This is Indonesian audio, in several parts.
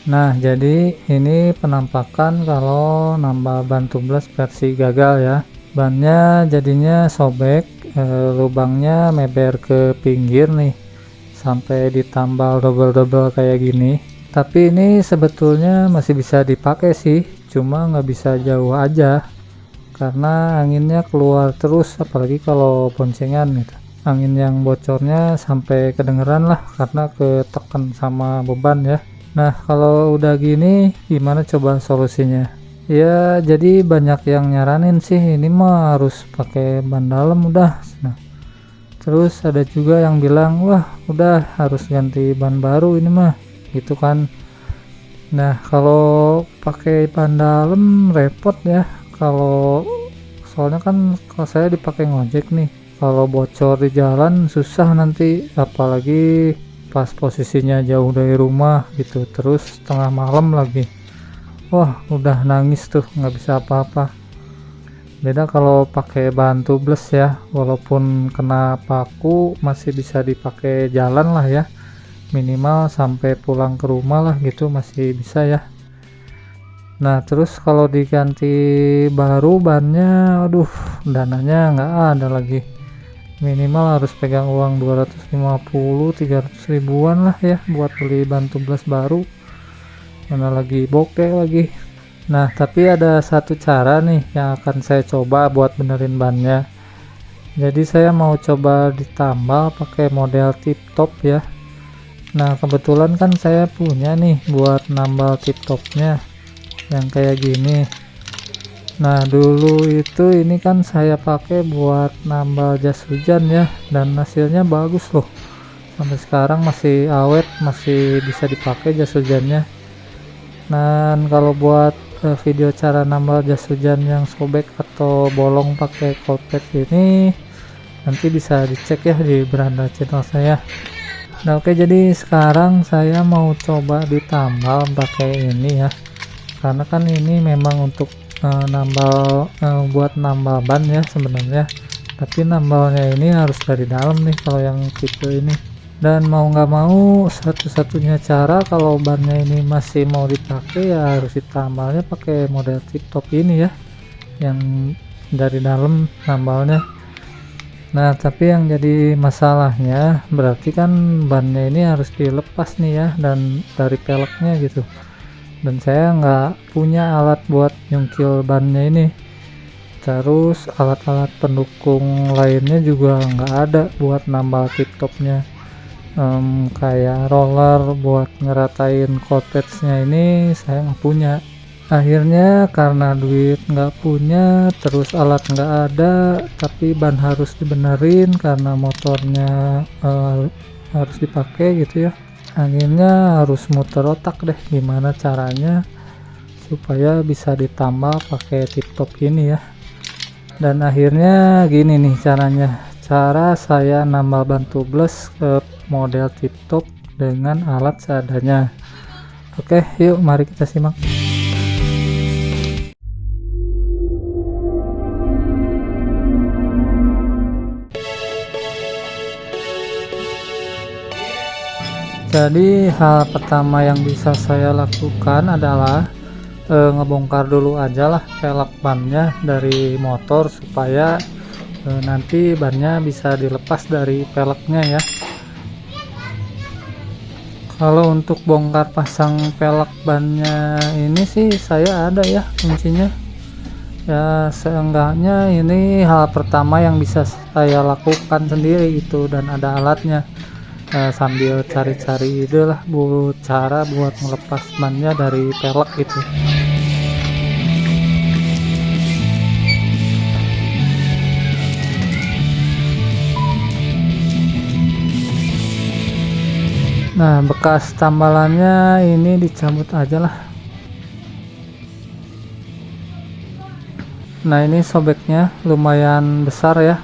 Nah, jadi ini penampakan kalau nambal ban tubeless versi gagal ya. Bannya jadinya sobek, lubangnya meber ke pinggir nih, sampai ditambal double-double kayak gini. Tapi ini sebetulnya masih bisa dipakai sih, cuma nggak bisa jauh aja karena anginnya keluar terus, apalagi kalau boncengan gitu. Angin yang bocornya sampai kedengeran lah karena ketekan sama beban ya. Nah, kalau udah gini gimana coba solusinya? Ya, jadi banyak yang nyaranin sih ini mah harus pakai ban dalam udah. Nah, terus ada juga yang bilang, wah udah harus ganti ban baru ini mah, gitu kan. Nah, kalau pakai ban dalam repot ya. Kalau soalnya kan kalau saya dipakai ngojek nih, kalau bocor di jalan susah nanti, apalagi pas posisinya jauh dari rumah gitu, terus tengah malam lagi. Wah, udah nangis tuh, nggak bisa apa-apa. Beda kalau pakai bahan tubeless ya, walaupun kena paku masih bisa dipakai jalan lah ya, minimal sampai pulang ke rumah lah gitu masih bisa ya. Nah, terus kalau diganti baru bannya, aduh, dananya nggak ada lagi. Minimal harus pegang uang 250-300 ribuan lah ya buat beli ban tubeless baru. Mana lagi bokeh lagi. Nah, tapi ada satu cara nih yang akan saya coba buat benerin bannya. Jadi saya mau coba ditambal pakai model tip top ya. Nah, kebetulan kan saya punya nih buat nambal tip topnya yang kayak gini. Nah, dulu itu ini kan saya pakai buat nambal jas hujan ya, dan hasilnya bagus loh. Sampai sekarang masih awet, masih bisa dipakai jas hujannya. Dan kalau buat video cara nambal jas hujan yang sobek atau bolong pakai kolpet ini, nanti bisa dicek ya di beranda channel saya. Nah, oke, jadi sekarang saya mau coba ditambal pakai ini ya, karena kan ini memang untuk buat nambal ban ya sebenarnya, tapi nambalnya ini harus dari dalam nih kalau yang tipe ini. Dan mau nggak mau satu-satunya cara kalau bannya ini masih mau dipakai ya harus ditambalnya pakai model tip top ini ya, yang dari dalam nambalnya. Nah, tapi yang jadi masalahnya berarti kan bannya ini harus dilepas nih ya, dan dari peleknya gitu. Dan saya nggak punya alat buat nyungkil bannya ini. Terus alat-alat pendukung lainnya juga nggak ada buat nambal tip topnya. Kayak roller buat ngeratain coatpadsnya ini saya nggak punya. Akhirnya karena duit nggak punya, terus alat nggak ada, tapi ban harus dibenerin karena motornya harus dipakai gitu ya. Akhirnya harus muter otak deh gimana caranya supaya bisa ditambal pakai tip top ini ya. Dan akhirnya gini nih caranya. Cara saya nambal ban tubeless ke model tip top dengan alat seadanya. Oke, yuk mari kita simak. Jadi hal pertama yang bisa saya lakukan adalah ngebongkar dulu aja lah pelek bannya dari motor supaya nanti bannya bisa dilepas dari peleknya ya. Kalau untuk bongkar pasang pelek bannya ini sih saya ada ya kuncinya ya, seenggaknya ini hal pertama yang bisa saya lakukan sendiri itu, dan ada alatnya. Sambil cari-cari ide lah buat cara buat melepas bannya dari pelek gitu. Nah, bekas tambalannya ini dicabut aja lah. Nah, ini sobeknya lumayan besar ya,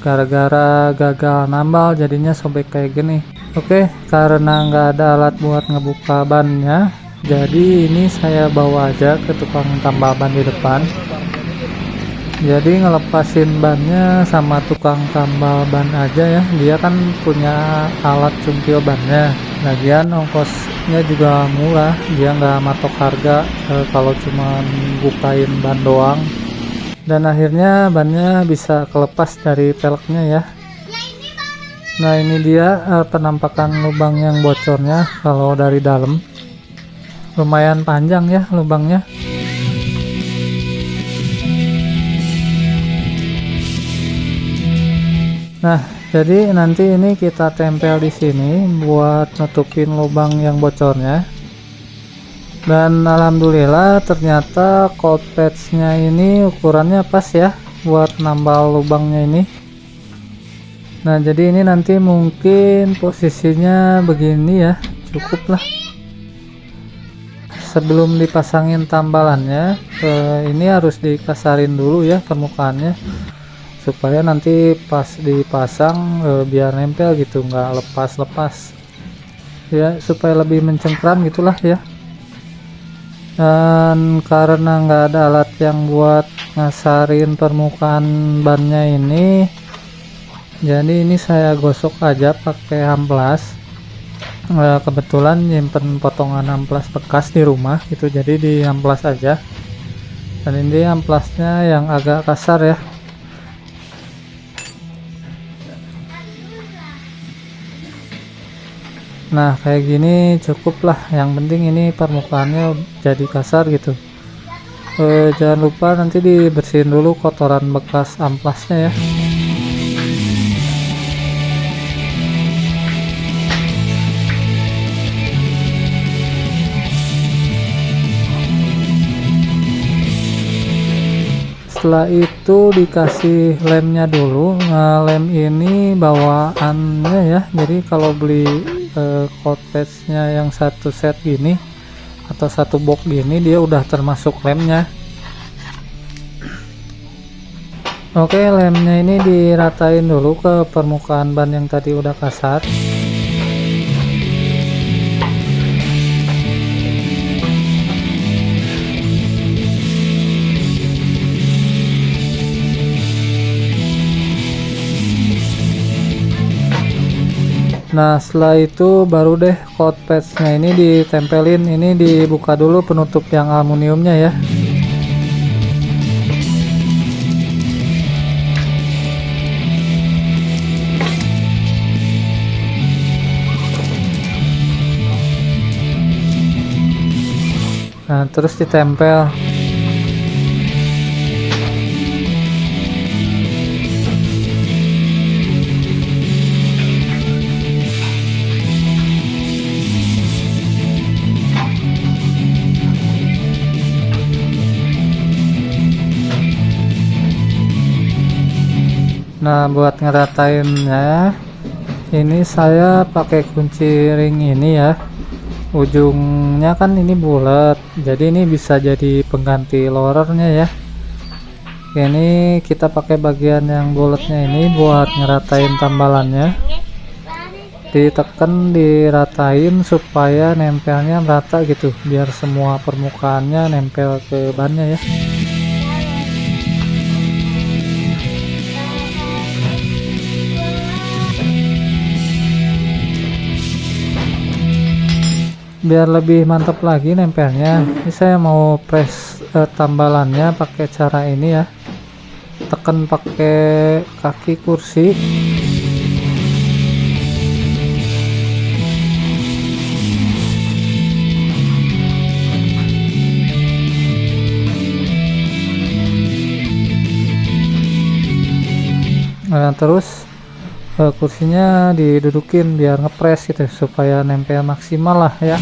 gara-gara gagal nambal jadinya sobek kayak gini. Oke, karena nggak ada alat buat ngebuka bannya, jadi ini saya bawa aja ke tukang tambal ban di depan. Jadi ngelepasin bannya sama tukang tambal ban aja ya, dia kan punya alat cungkil bannya. Lagian ongkos harganya juga murah, dia nggak matok harga kalau cuman bukain ban doang. Dan akhirnya bannya bisa kelepas dari peleknya ya. Nah ini dia penampakan lubang yang bocornya kalau dari dalam. Lumayan panjang ya lubangnya. Nah, jadi nanti ini kita tempel di sini buat nutupin lubang yang bocornya. Dan alhamdulillah ternyata cold patch-nya ini ukurannya pas ya buat nambal lubangnya ini. Nah, jadi ini nanti mungkin posisinya begini ya, cukup lah. Sebelum dipasangin tambalannya, ini harus dikasarin dulu ya permukaannya, supaya nanti pas dipasang biar nempel gitu, nggak lepas-lepas ya, supaya lebih mencengkram gitulah ya. Dan karena nggak ada alat yang buat ngasarin permukaan bannya ini, jadi ini saya gosok aja pakai amplas. Kebetulan nyimpen potongan amplas bekas di rumah itu, jadi di amplas aja. Dan ini amplasnya yang agak kasar ya. Nah kayak gini cukup lah, yang penting ini permukaannya jadi kasar gitu. Jangan lupa nanti dibersihin dulu kotoran bekas amplasnya ya. Setelah itu dikasih lemnya dulu. Nah lem ini bawaannya ya, jadi kalau beli cold patch-nya yang satu set gini atau satu box gini, dia udah termasuk lemnya. Oke, lemnya ini diratain dulu ke permukaan ban yang tadi udah kasar. Nah setelah itu baru deh cold patch-nya ini ditempelin. Ini dibuka dulu penutup yang aluminiumnya ya. Nah terus ditempel. Nah buat ngeratainnya ini saya pakai kunci ring ini ya. Ujungnya kan ini bulat, jadi ini bisa jadi pengganti lowernya ya. Ini kita pakai bagian yang bulatnya ini buat ngeratain tambalannya. Ditekan, diratain supaya nempelnya merata gitu, biar semua permukaannya nempel ke bannya ya. Biar lebih mantap lagi nempelnya, ini saya mau press tambalannya pakai cara ini ya. Tekan pakai kaki kursi. Nah, terus kursinya didudukin biar ngepres gitu supaya nempel maksimal lah ya.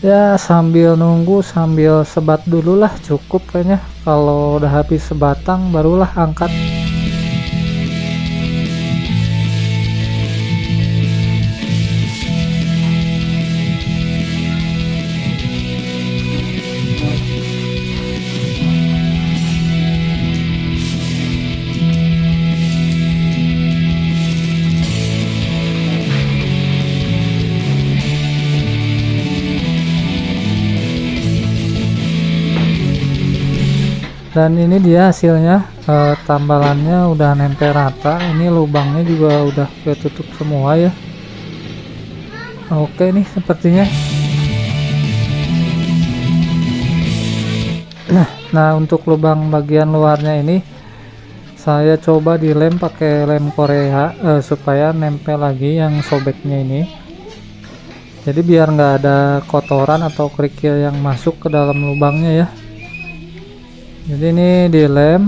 Ya sambil nunggu sambil sebat dulu lah, cukup kayaknya. Kalau udah habis sebatang barulah angkat. Dan ini dia hasilnya. tambalannya udah nempel rata. Ini lubangnya juga udah ketutup semua ya. Oke nih sepertinya. Nah untuk lubang bagian luarnya ini saya coba dilem pakai lem Korea supaya nempel lagi yang sobeknya ini. Jadi biar nggak ada kotoran atau kerikil yang masuk ke dalam lubangnya ya. Jadi ini dilem.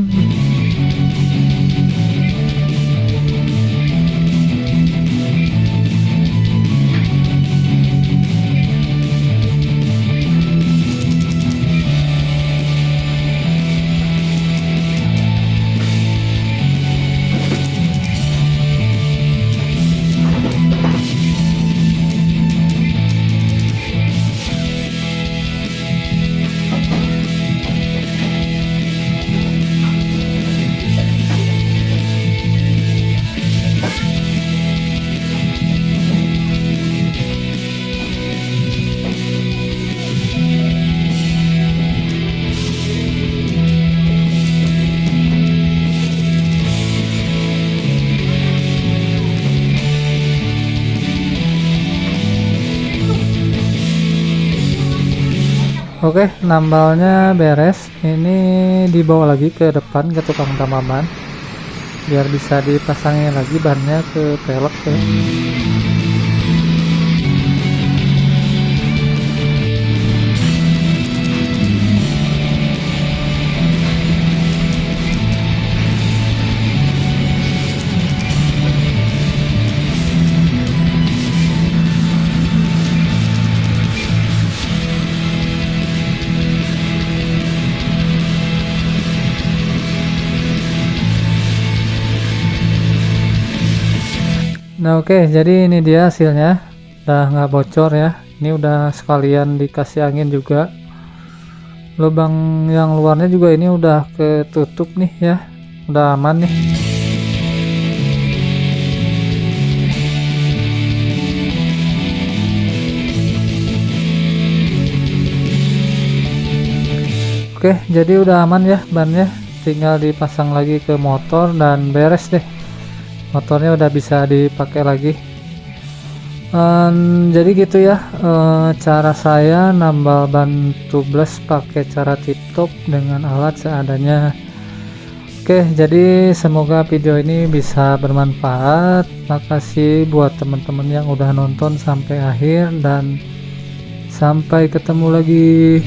Oke, nambalnya beres. Ini dibawa lagi ke depan ke tukang tambal ban biar bisa dipasangin lagi bannya ke pelek ya. Nah oke, jadi ini dia hasilnya, udah nggak bocor ya. Ini udah sekalian dikasih angin juga. Lubang yang luarnya juga ini udah ketutup nih ya, udah aman nih. Oke, jadi udah aman ya bannya, tinggal dipasang lagi ke motor dan beres deh. Motornya udah bisa dipakai lagi. Jadi gitu ya cara saya nambal ban tubeless pakai cara tip top dengan alat seadanya. Oke, jadi semoga video ini bisa bermanfaat. Makasih buat teman-teman yang udah nonton sampai akhir dan sampai ketemu lagi.